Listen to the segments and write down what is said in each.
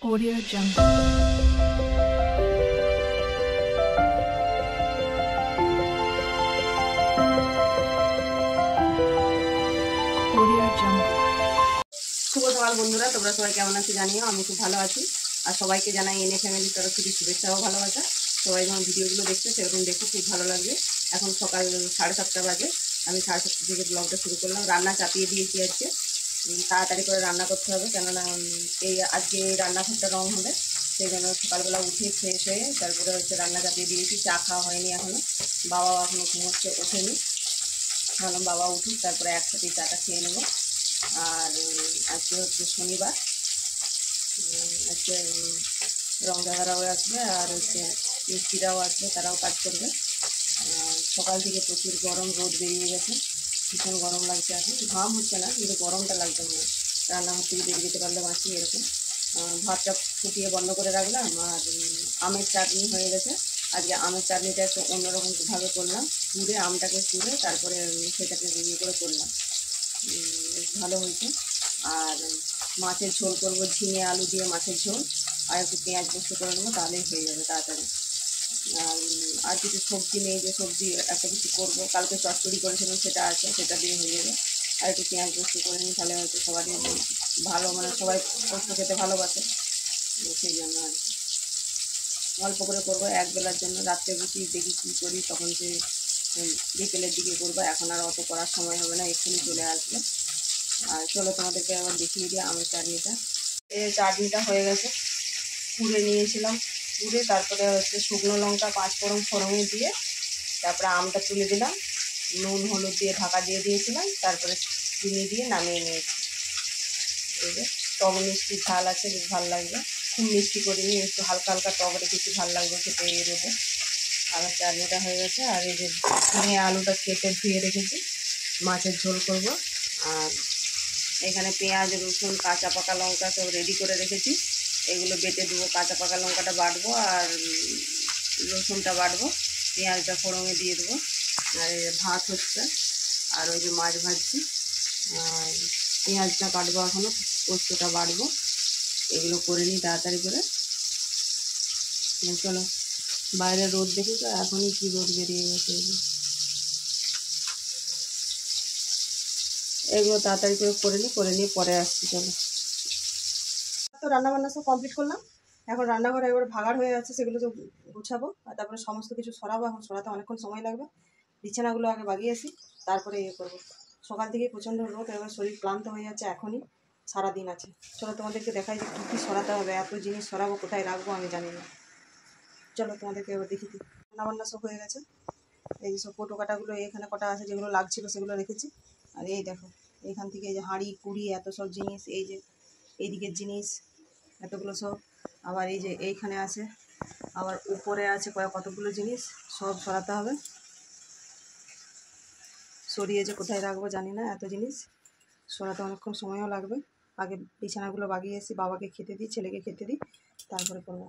Audio Jungle. Audio Jungle. শুভ সকাল বন্ধুরা, তোমরা সবাই কেমন আছো জানিও। আমি খুব ভালো আছি। আর সবাইকে জানাই এনএ ফ্যামিলির তরফ থেকে শুভেচ্ছা ও ভালোবাসা। সবাই যখন ভিডিওগুলো দেখছে সেরকম দেখে খুব ভালো লাগবে। এখন সকাল 7:30 বাজে। আমি 7:30 থেকে ব্লগটা শুরু করলাম। রান্না চাপিয়ে দিয়েছি আজকে। তাড়াতাড়ি করে রান্না করতে হবে, কেননা আজকে রান্নাঘরটা রং হবে। সেই জন্য সকালবেলা উঠে ফ্রেশ হয়ে তারপরে রান্না চাপিয়ে দিয়েছি। চা খাওয়া হয়নি এখনও, বাবাও এখনও ঘুমোচ্ছে, ওঠেনি। ভাবলাম বাবা উঠুক, তারপরে একসাথেই চাটা খেয়ে নেবো। আর আজকে হচ্ছে শনিবার। আজকে রং দাদারাও আসবে, আর মিস্ত্রিরাও আসবে, তারাও কাজ করবে। সকাল থেকে প্রচুর গরম, রোদ বেরিয়ে গেছে, ভীষণ গরম লাগছে। এখন ঘাম হচ্ছে না, কিন্তু গরমটা লাগছে মনে হয়। রান্নাঘর থেকে বেরিয়ে যেতে পারলে বাঁচি এরকম। ভাতটা ফুটিয়ে বন্ধ করে রাখলাম। আর আমের চাটনি হয়ে গেছে। আজকে আমের চাটনিটা একটু অন্যরকমভাবে করলাম। আমটাকে পুড়ে তারপরে সেটাকে করে করলাম। বেশ ভালো হয়েছে। আর মাছের ঝোল করবো, ঝিঙে আলু দিয়ে মাছের ঝোল, আর একটু পেঁয়াজ পোস্ত করে নেবো, তাহলেই হয়ে যাবে তাড়াতাড়ি। আর কিছু সবজি নেই, যে সবজি একটা কিছু করবো, কালকে চচ্চড়ি করেছিলাম সেটা আছে, সেটা দিয়ে হয়ে যাবে। আর একটু পেঁয়াজ পোস্ত করে নিই, তাহলে হয়তো সবারই ভালো, মানে সবাই পোস্ত খেতে ভালোবাসে, সেই জন্য আর কি অল্প করে করবো একবেলার জন্য। রাত্রে রুটি দেখি কী করি, তখন বিকেলের দিকে করবো। এখন আর অত করার সময় হবে না, এক্ষুনি চলে আসবে। আর চলো তোমাদেরকে আবার দেখিয়ে দিই আমের চাটনিটা। এই চাটনিটা হয়ে গেছে, পুড়ে নিয়েছিলাম। পুড়ে তারপরে শুকনো লঙ্কা, পাঁচফোড়ন ফোড়নে দিয়ে তারপরে আমটা তুলে দিলাম, নুন হলুদ দিয়ে ঢাকা দিয়ে দিয়েছিলাম, তারপরে চিনি দিয়ে নামিয়ে নিয়েছি। এই যে টক মিষ্টি ঝাল আছে, বেশ ভালো লাগবে। খুব মিষ্টি করিনি, একটু হালকা হালকা টক রেখেছি, ভালো লাগবে খেতে এই রোদে। আমার চাটনিটা হয়ে গেছে। আর এই যে ঝিঙে আলুটা কেটে ধুয়ে রেখেছি, মাছের ঝোল করব। আর এখানে পেঁয়াজ, রসুন, কাঁচা পাকা লঙ্কা সব রেডি করে রেখেছি, এগুলো বেটে দেবো। কাঁচা পাকা লঙ্কাটা বাটবো, আর রসুনটা বাটবো, পেঁয়াজটা ফোড়নে দিয়ে দেবো। আর ভাত হচ্ছে, আর ওই যে মাছ ভাজছি, আর পেঁয়াজটা কাটবো, এখনও পোস্তটা বাটবো। এগুলো করে নিই তাড়াতাড়ি করে। চলো, বাইরে রোদ দেখি তো, এখনই কি রোদ বেরিয়ে গেছে। এগুলো তাড়াতাড়ি করে নিয়ে পরে আসছি। চলো, তো রান্নাবান্না সব কমপ্লিট করলাম। এখন রান্নাঘরে এবার ভাগাড় হয়ে যাচ্ছে, সেগুলো তো গুছাবো। আর তারপরে সমস্ত কিছু সরাবো। এখন সরাতে অনেকক্ষণ সময় লাগবে। বিছানাগুলো আগে বাগিয়েছি, তারপরে করবো। সকাল থেকে প্রচণ্ড রোদ, এবার শরীর ক্লান্ত হয়ে যাচ্ছে। এখনই সারাদিন আছে। চলো তোমাদেরকে দেখাই যে কী কী সরাতে হবে। এত জিনিস সরাবো, কোথায় রাখবো আমি জানি না। চলো তোমাদেরকে এবার দেখি দিই। রান্নাবান্না সব হয়ে গেছে। এই যে সব কোটো কাটাগুলো এখানে কটা আছে, যেগুলো লাগছিল সেগুলো রেখেছি। আর এই দেখো, এখান থেকে এই যে হাঁড়ি কুড়ি এত সব জিনিস, এই যে এইদিকের জিনিস এতগুলো সব, আবার এই যে এইখানে আছে, আবার উপরে আছে কতগুলো জিনিস, সব সরাতে হবে। সরিয়ে যে কোথায় রাখবো জানি না, এত জিনিস সরাতে অনেকক্ষণ সময়ও লাগবে। আগে বিছানাগুলো বাগিয়ে এসে বাবাকে খেতে দিই, ছেলেকে খেতে দিই, তারপরে করবো।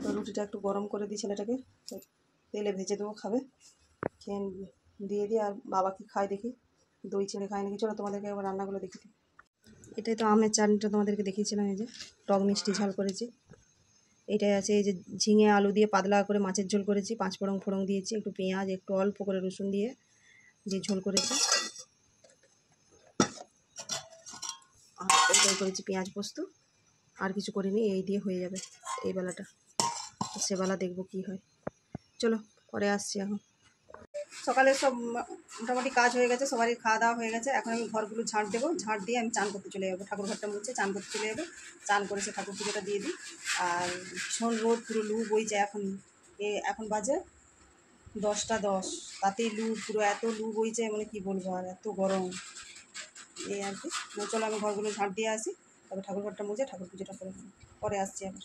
তো রুটিটা একটু গরম করে দিই, ছেলেটাকে তেলে ভেজে দেবো, খাবে। খেয়ে দিয়ে দিই। আর বাবা কি খায় দেখি, দই ছেড়ে খায় নাকি। চলো তোমাদেরকে এবার রান্নাগুলো দেখি দিই। এটাই তো আমের চাটনিটা তোমাদেরকে দেখিয়েছিলাম, এই যে টক মিষ্টি ঝাল করেছি। এটাই আছে, এই যে ঝিঙে আলু দিয়ে পাতলা করে মাছের ঝোল করেছি, পাঁচফোড়ন ফোড়ন দিয়েছি, একটু পেঁয়াজ, একটু অল্প করে রসুন দিয়ে ঝোল করেছি। আর এটাই করেছি পেঁয়াজ পোস্ত, আর কিছু করিনি। এই দিয়ে হয়ে যাবে এই বেলাটা, সেবেলা দেখবো কি হয়। চলো পরে আসছি। এখন সকালে সব মোটামুটি কাজ হয়ে গেছে, সবারই খাওয়া দাওয়া হয়ে গেছে। এখন আমি ঘরগুলো ঝাঁট দেবো, ঝাঁট দিয়ে আমি চান করতে চলে যাবো। ঠাকুর ঘরটা মুছে চান করতে চলে যাবো। চান করে সে ঠাকুর পুজোটা দিয়ে দিই। আর ভীষণ রোদ, পুরো লু বইছে। এখন বাজে 10টা 10, তাতেই লু, পুরো এত লু বইছে, মানে কি বলবো, আর এত গরম। এই আর কি। চলো আমি ঘরগুলো ঝাঁট দিয়ে আসি, তবে ঠাকুর ঘরটা মুছে ঠাকুর পুজোটা করে নেবো। পরে আসছি আবার।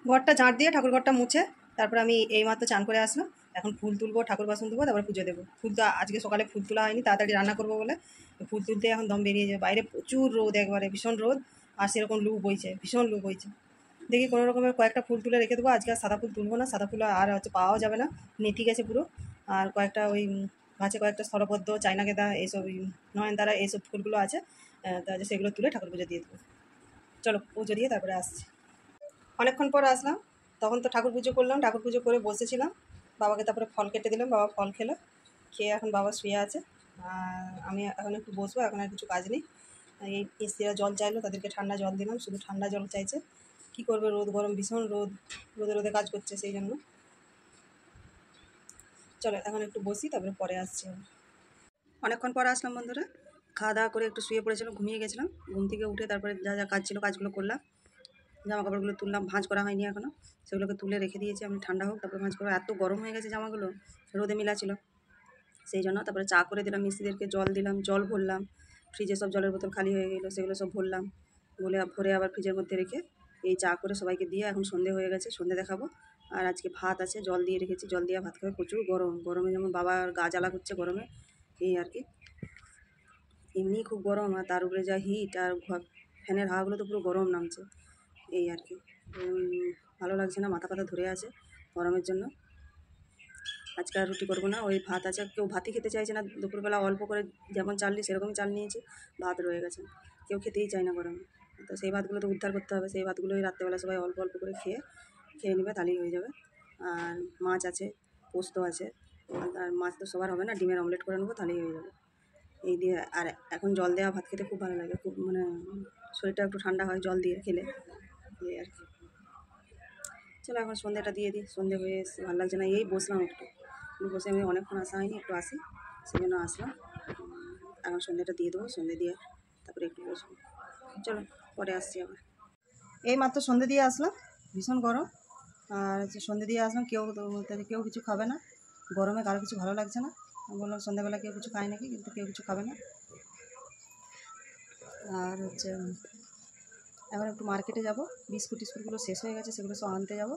ঘরটা ঝাঁট দিয়ে ঠাকুর ঘরটা মুছে তারপরে আমি এইমাত্র চান করে আসলাম। এখন ফুল তুলবো, ঠাকুর বাসন দেবো, তারপরে পুজো দেবো। ফুল তো আজকে সকালে ফুল তোলা হয়নি, তাড়াতাড়ি রান্না করবো বলে ফুল তুলতে এখন দম বেরিয়ে যাবে। বাইরে প্রচুর রোদ, একবারে ভীষণ রোদ, আর সেরকম লু বইছে, ভীষণ লু বইছে। দেখি কোনো রকমের কয়েকটা ফুল তুলে রেখে দেবো। আজকে আর সাদা ফুল তুলবো না, সাদা ফুল আর পাওয়াও যাবে না, নেতি গেছে পুরো। আর কয়েকটা ওই গাছে কয়েকটা স্থলপদ্ম, চায়না গেঁদা, এইসব নয়নতারা, এইসব ফুলগুলো আছে, সেগুলো তুলে ঠাকুর পুজো দিয়ে দেবো। চলো পুজো দিয়ে তারপরে আসছি। অনেকক্ষণ পর আসলাম, তখন তো ঠাকুর পুজো করলাম, ঠাকুর পুজো করে বসেছিলাম। বাবাকে তারপরে ফল কেটে দিলাম, বাবা ফল খেলো, খেয়ে এখন বাবা শুয়ে আছে। আর আমি এখন একটু বসবো, এখন আর কিছু কাজ নেই। এই মিস্ত্রিরা জল চাইলো, তাদেরকে ঠান্ডা জল দিলাম, শুধু ঠান্ডা জল চাইছে। কী করবে, রোদ গরম ভীষণ রোদ, রোদে রোদে কাজ করছে, সেই জন্য। চলো এখন একটু বসি, তারপরে পরে আসছি আমি। অনেকক্ষণ পর আসলাম বন্ধুরা, খাওয়া দাওয়া করে একটু শুয়ে পড়েছিলাম, ঘুমিয়ে গেছিলাম। ঘুম থেকে উঠে তারপরে যা যা কাজ ছিল কাজগুলো করলাম। জামা কাপড়গুলো তুললাম, ভাঁজ করা হয়নি এখনও, সেগুলোকে তুলে রেখে দিয়েছি আমি ঠান্ডা হোক তারপরে ভাঁজ করবো। এত গরম হয়ে গেছে জামাগুলো, রোদে মিলা ছিল সেই জন্য। তারপরে চা করে দিলাম, মিস্ত্রিদেরকে জল দিলাম, জল ভরলাম, ফ্রিজে সব জলের বোতল খালি হয়ে গেলো, সেগুলো সব ভরলাম, ভরে আবার ফ্রিজের মধ্যে রেখে এই চা করে সবাইকে দিয়ে এখন সন্ধে হয়ে গেছে, সন্ধে দেখাবো। আর আজকে ভাত আছে, জল দিয়ে রেখেছি, জল দিয়ে ভাত খাবে। প্রচুর গরম, গরমে যেমন বাবার গা জ্বালা করছে গরমে, এই আর কি। এমনি খুব গরম, আর তার উপরে যা হিট, আর ফ্যানের হাওয়াগুলো তো পুরো গরম নামছে, এই আর কি। ভালো লাগছে না, মাথা পাতা ধরে আছে গরমের জন্য। আজকে আর রুটি করবো না, ওই ভাত আছে, কেউ ভাতই খেতে চাইছে না। দুপুরবেলা অল্প করে যেমন চাল নিই সেরকমই চাল নিয়েছি, ভাত রয়ে গেছে, কেউ খেতেই চায় না গরমে। তো সেই ভাতগুলো তো উদ্ধার করতে হবে, সেই ভাতগুলোই রাত্রেবেলা সবাই অল্প অল্প করে খেয়ে নেবে, তাহলেই হয়ে যাবে। আর মাছ আছে, পোস্ত আছে, আর মাছ তো সবার হবে না, ডিমের অমলেট করে নেবো, তাহলেই হয়ে যাবে। এই দিয়ে আর এখন জল দেওয়া ভাত খেতে খুব ভালো লাগে, খুব মানে শরীরটা একটু ঠান্ডা হয় জল দিয়ে খেলে, এই আর কি। চলো এখন সন্ধ্যেটা দিয়ে দিই, সন্ধ্যে হয়ে এসে ভালো লাগছে না, এই বসলাম একটু বসে, আমি অনেকক্ষণ আসা হয়নি, একটু আসি, সেই জন্য আসলাম। এখন সন্ধ্যেটা দিয়ে দেবো, সন্ধ্যে দিয়ে তারপরে একটু বসবো। চলো পরে আসছি আবার। এই মাত্র সন্ধ্যে দিয়ে আসলাম, ভীষণ গরম। আর হচ্ছে সন্ধ্যে দিয়ে আসলাম, কেউ কিছু খাবে না, গরমে কারো কিছু ভালো লাগছে না। আমি বললাম সন্ধ্যাবেলা কেউ কিছু খায় নাকি, কিন্তু কেউ কিছু খাবে না। আর হচ্ছে এখন একটু মার্কেটে যাব, বিস্কুট টিস্কুটগুলো শেষ হয়ে গেছে, সেগুলো সব আনতে যাব,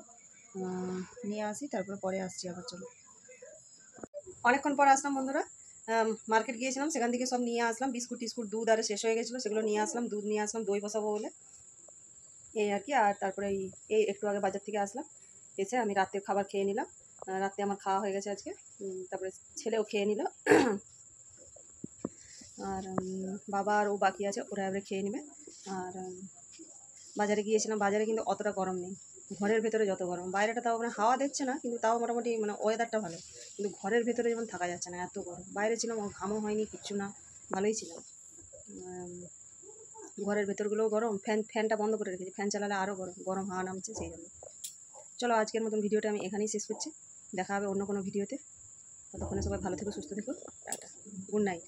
নিয়ে আসি, তারপরে পরে আসছি আবার। চলো অনেকক্ষণ পর আসলাম বন্ধুরা, মার্কেট গিয়েছিলাম, সেখান থেকে সব নিয়ে আসলাম, বিস্কুট টিস্কুট, দুধ আরে শেষ হয়ে গেছিলো, সেগুলো নিয়ে আসলাম, দুধ নিয়ে আসলাম, দই বসাবো বলে, এই আর কি। আর তারপরে এই একটু আগে বাজার থেকে আসলাম, এসে আমি রাতে খাবার খেয়ে নিলাম, রাতে আমার খাওয়া হয়ে গেছে আজকে, তারপরে ছেলেও খেয়ে নিল। আর বাবা আর ও বাকি আছে, ওরা এবারে খেয়ে নেবে। আর বাজারে গিয়েছিলাম, বাজারে কিন্তু অতটা গরম নেই, ঘরের ভেতরে যত গরম, বাইরেটা তাও মানে হাওয়া দিচ্ছে না, কিন্তু তাও মোটামুটি মানে ওয়েদারটা ভালো, কিন্তু ঘরের ভেতরে যেমন থাকা যাচ্ছে না, এত গরম। বাইরে ছিলাম, ঘামও হয়নি, কিচ্ছু না, ভালোই ছিল। ঘরের ভেতরগুলোও গরম, ফ্যানটা বন্ধ করে রেখেছি, ফ্যান চালালে আরও গরম গরম হাওয়া নামছে, সেই জন্য। চলো আজকের মতন ভিডিওটা আমি এখানেই শেষ করছি, দেখা হবে অন্য কোনো ভিডিওতে। ততক্ষণে সবাই ভালো থেকো, সুস্থ থেকো, টাটা, গুড নাইট।